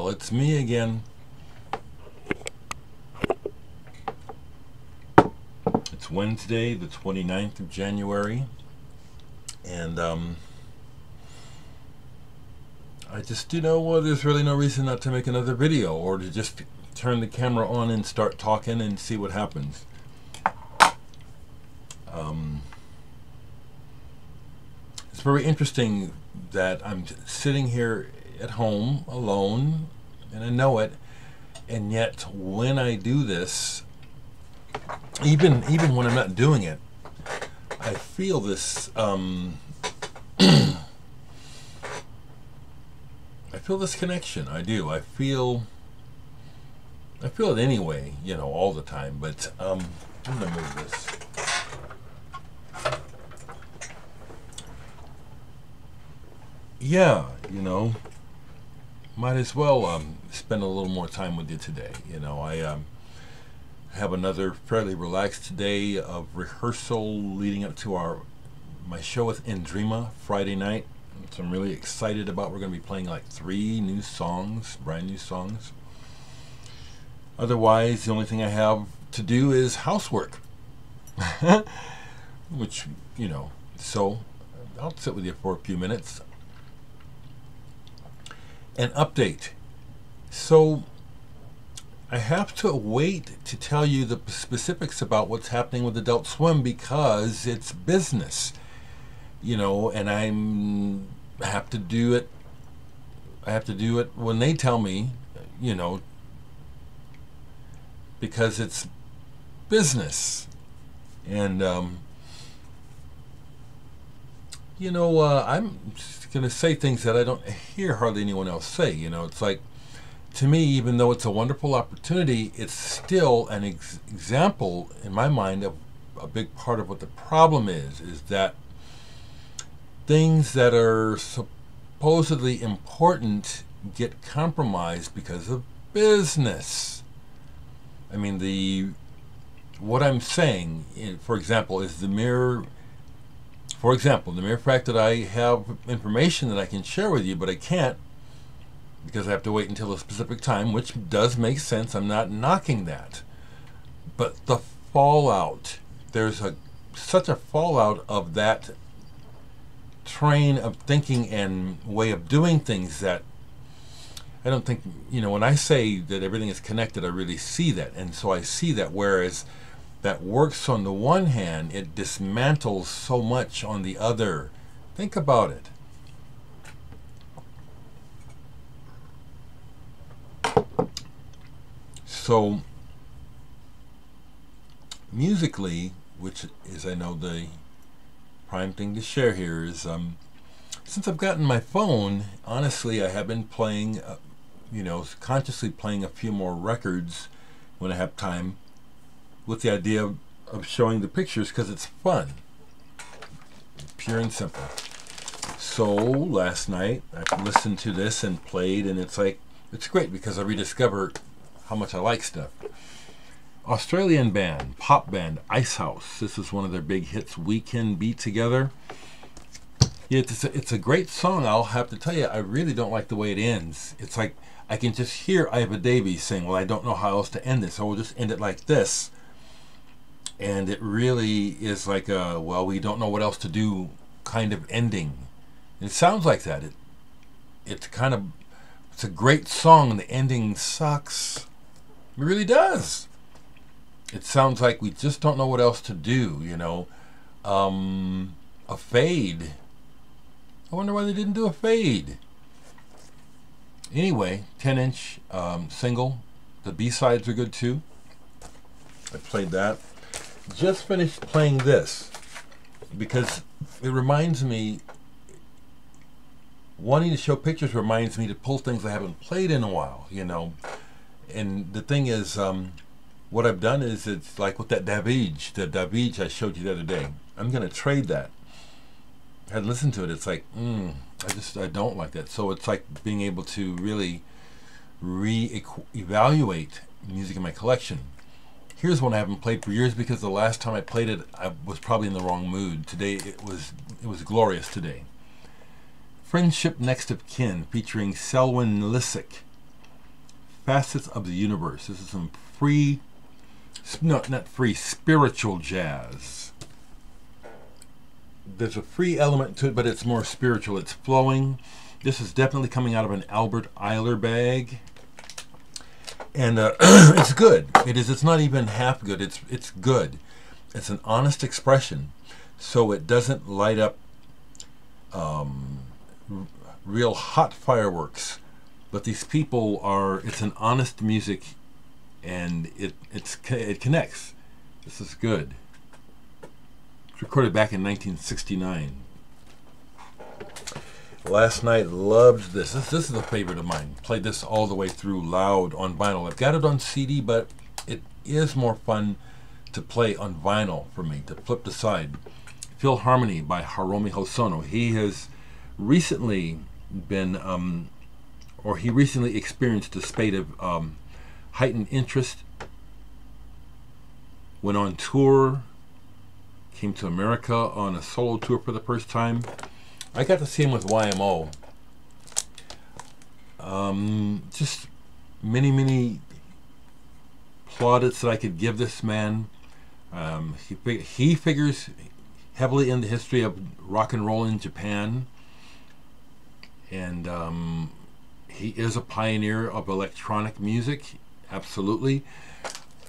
Well, it's me again. It's Wednesday, the 29th of January, and I just, there's really no reason not to make another video or to just turn the camera on and start talking and see what happens. It's very interesting that I'm sitting here at home alone, and I know it, and yet when I do this, even when I'm not doing it, I feel this I feel this connection. I do. I feel it anyway, all the time, but I'm gonna move this. Yeah, might as well spend a little more time with you today. I have another fairly relaxed day of rehearsal leading up to my show with Indrima Friday night, which I'm really excited about. We're going to be playing like 3 new songs, brand new songs. Otherwise, the only thing I have to do is housework. Which, so I'll sit with you for a few minutes. An update. So I have to wait to tell you the specifics about what's happening with Adult Swim because it's business, and I have to do it. I have to do it when they tell me, because it's business. And I'm just going to say things that I don't hear hardly anyone else say. It's like, to me, even though it's a wonderful opportunity, it's still an example in my mind of a big part of what the problem is that things that are supposedly important get compromised because of business. I mean, what I'm saying, for example, is the mere fact that I have information that I can share with you, but I can't because I have to wait until a specific time, which does make sense. I'm not knocking that. But the fallout, there's such a fallout of that train of thinking and way of doing things that I don't think, when I say that everything is connected, I really see that. And so I see that, whereas that works on the one hand, it dismantles so much on the other. Think about it. So, musically, which is, I know, the prime thing to share here, is since I've gotten my phone, honestly, I have been playing, consciously playing a few more records when I have time, with the idea of showing the pictures because it's fun, pure and simple. So last night I listened to this and played, and it's great because I rediscover how much I like stuff. Australian band, pop band, Icehouse. This is one of their big hits, We Can Be Together. Yeah, it's a great song. I'll have to tell you, I really don't like the way it ends. It's like I can just hear Iva Davies saying, well, I don't know how else to end this, so we'll just end it like this. And it really is like a, well, we don't know what else to do kind of ending. It sounds like that. It's a great song, and the ending sucks. It really does. It sounds like we just don't know what else to do, a fade. I wonder why they didn't do a fade. Anyway, 10-inch single. The B-sides are good too. I played that. Just finished playing this because it reminds me, wanting to show pictures reminds me to pull things I haven't played in a while, And the thing is, what I've done is, it's like with that Davidge I showed you the other day. I'm going to trade that. I had listened to it. It's like, I don't like that. So it's like being able to really re-evaluate music in my collection. Here's one I haven't played for years because the last time I played it, I was probably in the wrong mood. Today it was glorious today. Friendship Next of Kin, featuring Selwyn Lissick. facets of the universe. This is some free, no, not free, spiritual jazz. There's a free element to it, but it's more spiritual. It's flowing. This is definitely coming out of an Albert Ayler bag. And it's good. It is. It's not even half good. It's good. It's an honest expression, so it doesn't light up real hot fireworks. But these people are. It's an honest music, and it connects. This is good. It's recorded back in 1969. Last night, loved this. This is a favorite of mine. Played this all the way through loud on vinyl. I've got it on CD, but it is more fun to play on vinyl for me, to flip the side. Philharmony by Hiromi Hosono. He has recently been, or he recently experienced a spate of heightened interest. Went on tour, came to America on a solo tour for the first time. I got to see him with YMO. Just many plaudits that I could give this man. He figures heavily in the history of rock and roll in Japan, and he is a pioneer of electronic music, absolutely.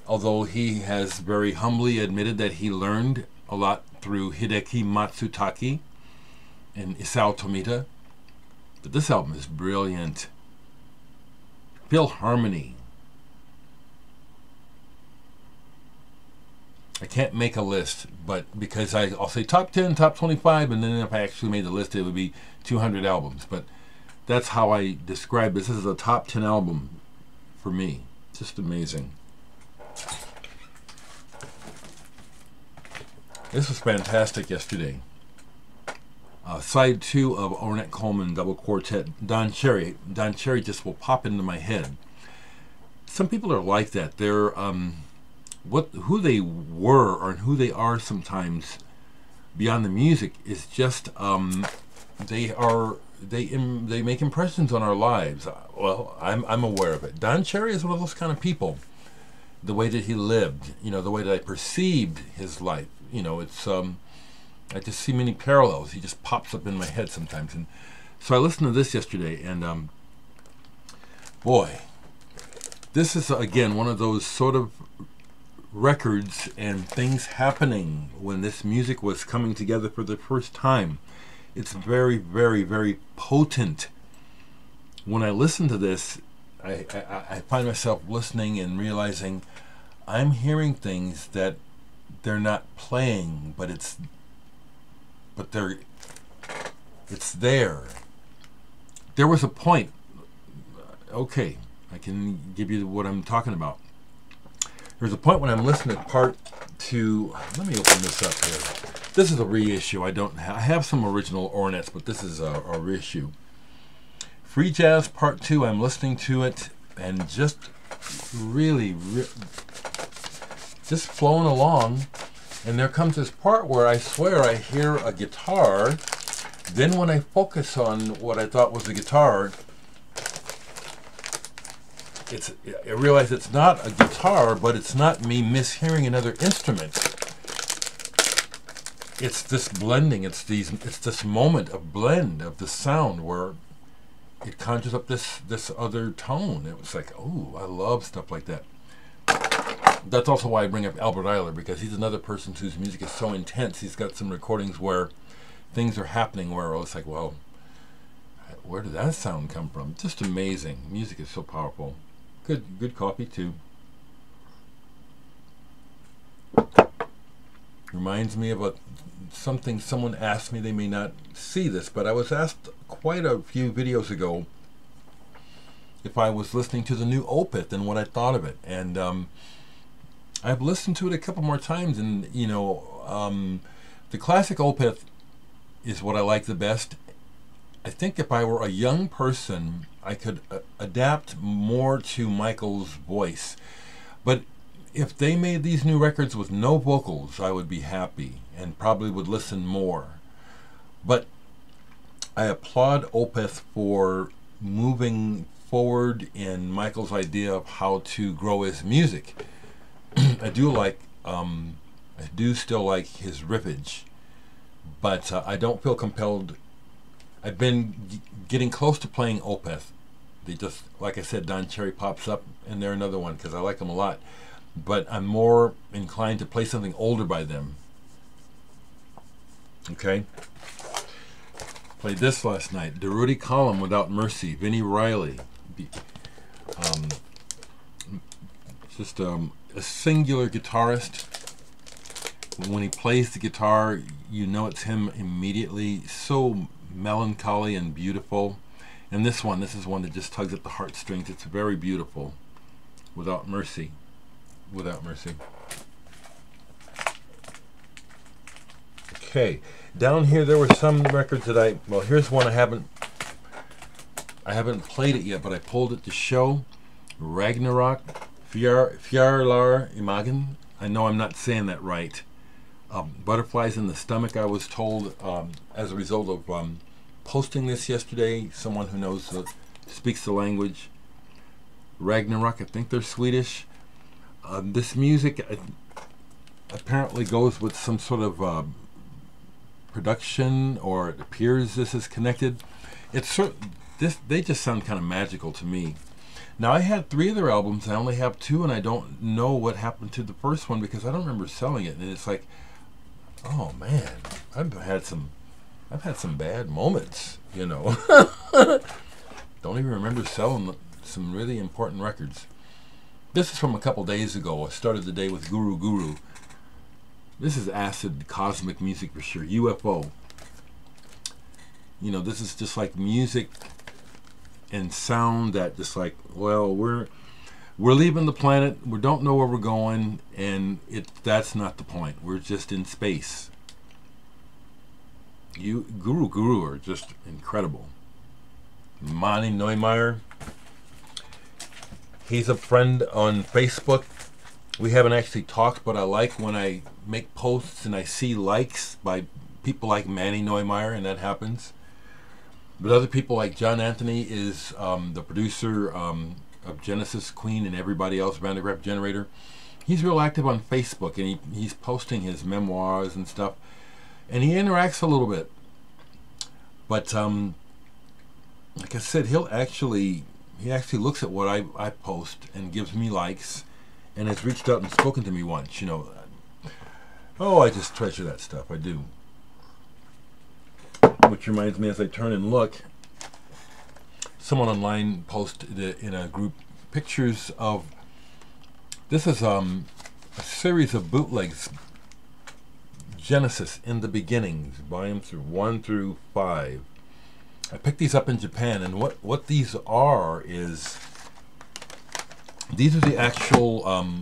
Although he has very humbly admitted that he learned a lot through Hideki Matsutake and Isao Tomita. But this album is brilliant. Philharmony. I can't make a list, but because I'll say top 10, top 25, and then if I actually made the list, it would be 200 albums. But that's how I describe this. This is a top 10 album for me. Just amazing. This was fantastic yesterday. Side 2 of Ornette Coleman double quartet, Don Cherry. Don Cherry just will pop into my head. Some people are like that. They're who they were or who they are sometimes beyond the music is just they make impressions on our lives. Well, I'm aware of it. Don Cherry is one of those kind of people. The way that he lived, the way that I perceived his life, it's I just see many parallels. He just pops up in my head sometimes. And so I listened to this yesterday, and boy, this is again one of those sort of records and things happening when this music was coming together for the first time. It's very potent. When I listen to this, I find myself listening and realizing I'm hearing things that they're not playing, but it's there. There was a point. Okay, I can give you what I'm talking about. There's a point when I'm listening to part 2. Let me open this up here. This is a reissue. I have some original Ornettes, but this is a reissue. Free Jazz Part 2. I'm listening to it and just really just flowing along. And there comes this part where I swear I hear a guitar. Then when I focus on what I thought was a guitar, I realize it's not a guitar, but it's not me mishearing another instrument. It's this blending. It's this moment of blend of the sound where it conjures up this other tone. It was like, oh, I love stuff like that. That's also why I bring up Albert Ayler, because he's another person whose music is so intense. He's got some recordings where things are happening where it's like, well, where did that sound come from? Just amazing. Music is so powerful. Good coffee too. Reminds me of something someone asked me. They may not see this, but I was asked quite a few videos ago if I was listening to the new Opeth and what I thought of it. And I've listened to it a couple more times, and the classic Opeth is what I like the best. I think if I were a young person, I could adapt more to Michael's voice. But if they made these new records with no vocals, I would be happy and probably would listen more. But I applaud Opeth for moving forward in Michael's idea of how to grow his music. I do still like his riffage, but I don't feel compelled. I've been getting close to playing Opeth. They just, like I said, Don Cherry pops up, and they're another one because I like them a lot. But I'm more inclined to play something older by them. Okay. Played this last night. Dereck Column Without Mercy, Vinnie Riley. Just a singular guitarist. When he plays the guitar, you know it's him immediately. So melancholy and beautiful. And this is one that just tugs at the heartstrings. It's very beautiful. Without Mercy. Without Mercy. Okay. Down here there were some records that well, here's one I haven't played it yet, but I pulled it to show. Ragnarok, Fjarlar Imagen. I know I'm not saying that right. Butterflies in the Stomach, I was told, as a result of posting this yesterday. Someone who speaks the language. Ragnarok, I think they're Swedish. This music apparently goes with some sort of production, or it appears this is connected. They just sound kind of magical to me. Now, I had 3 of their albums. I only have 2, and I don't know what happened to the first one because I don't remember selling it. And it's like, oh man, I've had some bad moments, you know. Don't even remember selling some really important records. This is from a couple days ago. I started the day with Guru Guru. This is acid cosmic music for sure. UFO. You know, this is just like music and sound that just like, well, we're leaving the planet. We don't know where we're going, and that's not the point. We're just in space. Guru Guru are just incredible. Manny Neumeier. He's a friend on Facebook. We haven't actually talked, but I like when I make posts and I see likes by people like Manny Neumeier, and that happens. But other people like John Anthony is the producer of Genesis, Queen, and everybody else, Vandergraaf Generator. He's real active on Facebook, and he's posting his memoirs and stuff. And he interacts a little bit. But like I said, he actually looks at what I post and gives me likes, and has reached out and spoken to me once, you know. Oh, I just treasure that stuff. I do. Which reminds me, as I turn and look, someone online posted in a group pictures of, this is a series of bootlegs, Genesis in the Beginnings, volumes 1 through 5. I picked these up in Japan, and what these are is, these are the actual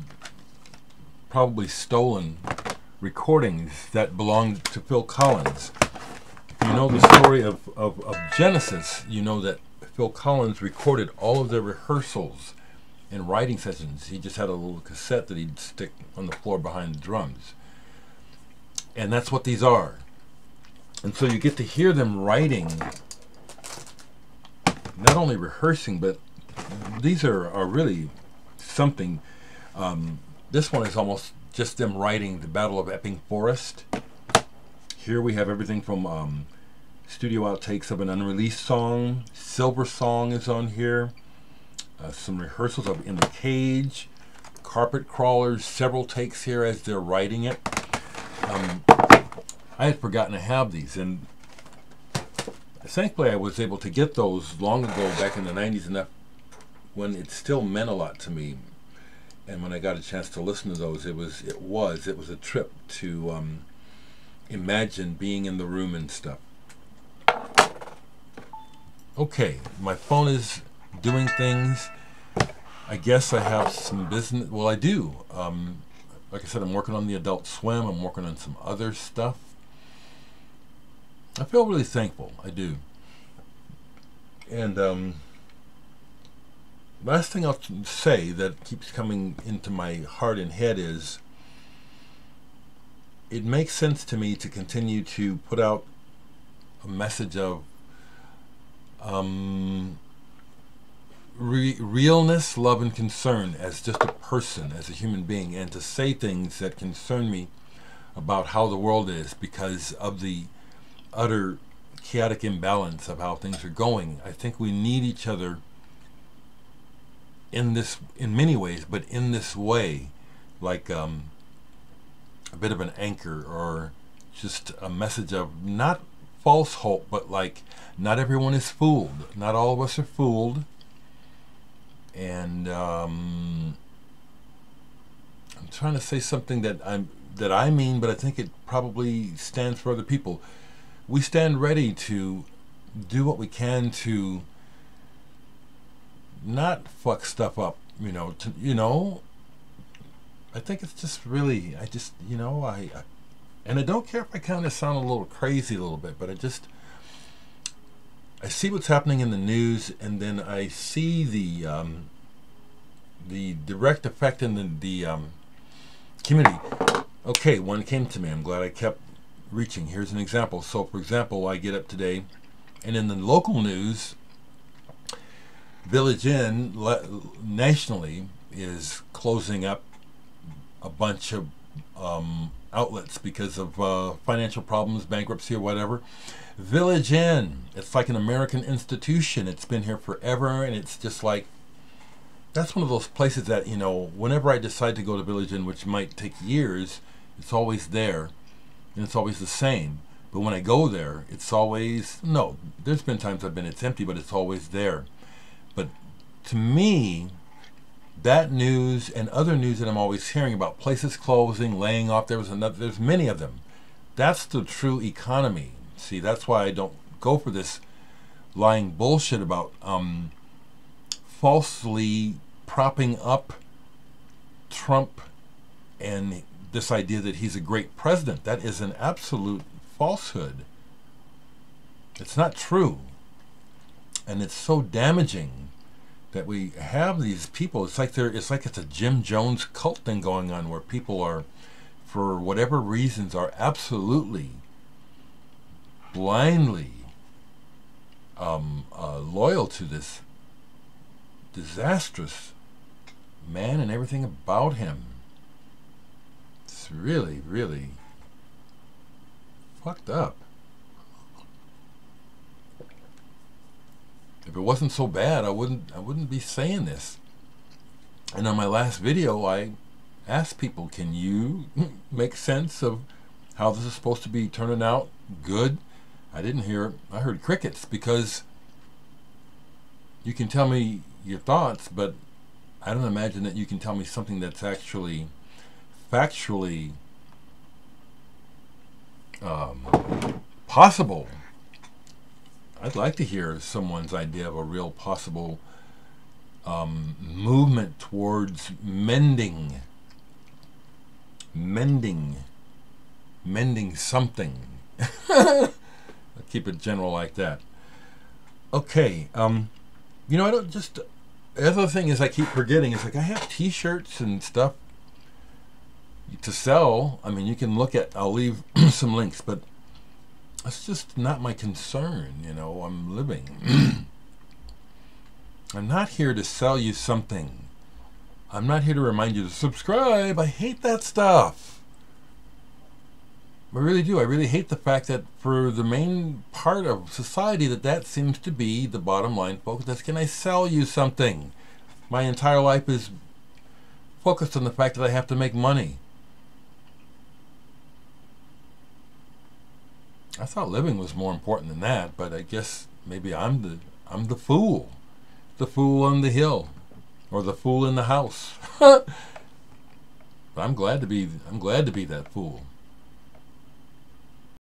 probably stolen recordings that belonged to Phil Collins. If you know the story of Genesis, you know that Phil Collins recorded all of their rehearsals and writing sessions. He just had a little cassette that he'd stick on the floor behind the drums. And that's what these are. And so you get to hear them writing, not only rehearsing, but these are really something. This one is almost just them writing the Battle of Epping Forest. Here we have everything from studio outtakes of an unreleased song. Silver Song is on here. Some rehearsals of In the Cage. Carpet Crawlers, several takes here as they're writing it. I had forgotten to have these, and thankfully I was able to get those long ago, back in the 90s, enough when it still meant a lot to me. And when I got a chance to listen to those, it was a trip to imagine being in the room and stuff. Okay, my phone is doing things. I guess I have some business. Well, I do. Like I said, I'm working on the Adult Swim. I'm working on some other stuff. I feel really thankful. I do. And last thing I'll say that keeps coming into my heart and head is, it makes sense to me to continue to put out a message of realness, love, and concern as just a person, as a human being, and to say things that concern me about how the world is because of the utter chaotic imbalance of how things are going. I think we need each other in many ways, but in this way, like a bit of an anchor, or just a message of not false hope, but like not everyone is fooled. Not all of us are fooled. And I'm trying to say something that I mean, but I think it probably stands for other people. We stand ready to do what we can to not fuck stuff up, I think it's just really, and I don't care if I kind of sound a little crazy a little bit, but I see what's happening in the news, and then I see the direct effect in the community. Okay, one came to me. I'm glad I kept reaching. Here's an example. So, for example, I get up today, and in the local news, Village Inn nationally is closing up a bunch of outlets because of financial problems, bankruptcy, or whatever. Village Inn, it's like an American institution. It's been here forever, and it's just like, that's one of those places that, whenever I decide to go to Village Inn, which might take years, it's always there, and it's always the same. But when I go there, it's always, no, there's been times it's empty, but it's always there. But to me, that news and other news that I'm always hearing about, places closing, laying off, there's many of them. That's the true economy. See, that's why I don't go for this lying bullshit about falsely propping up Trump and this idea that he's a great president. That is an absolute falsehood. It's not true. And it's so damaging that we have these people. It's like it's a Jim Jones cult thing going on, where people are, for whatever reasons, are absolutely blindly loyal to this disastrous man and everything about him. It's really, really fucked up. If it wasn't so bad, I wouldn't be saying this. And on my last video, I asked people, can you make sense of how this is supposed to be turning out good? I heard crickets, because you can tell me your thoughts, but I don't imagine that you can tell me something that's actually factually possible. I'd like to hear someone's idea of a real possible movement towards mending something. I'll keep it general like that. Okay, I don't just... The other thing is, I keep forgetting, it's like I have t-shirts and stuff to sell. I mean, you can look at, I'll leave some links, but that's just not my concern. I'm living. I'm not here to sell you something. I'm not here to remind you to subscribe. I hate that stuff. I really do. I really hate the fact that for the main part of society that seems to be the bottom line focus. That's, can I sell you something? My entire life is focused on the fact that I have to make money. I thought living was more important than that, but I guess maybe I'm the fool on the hill, or the fool in the house. But I'm glad to be that fool.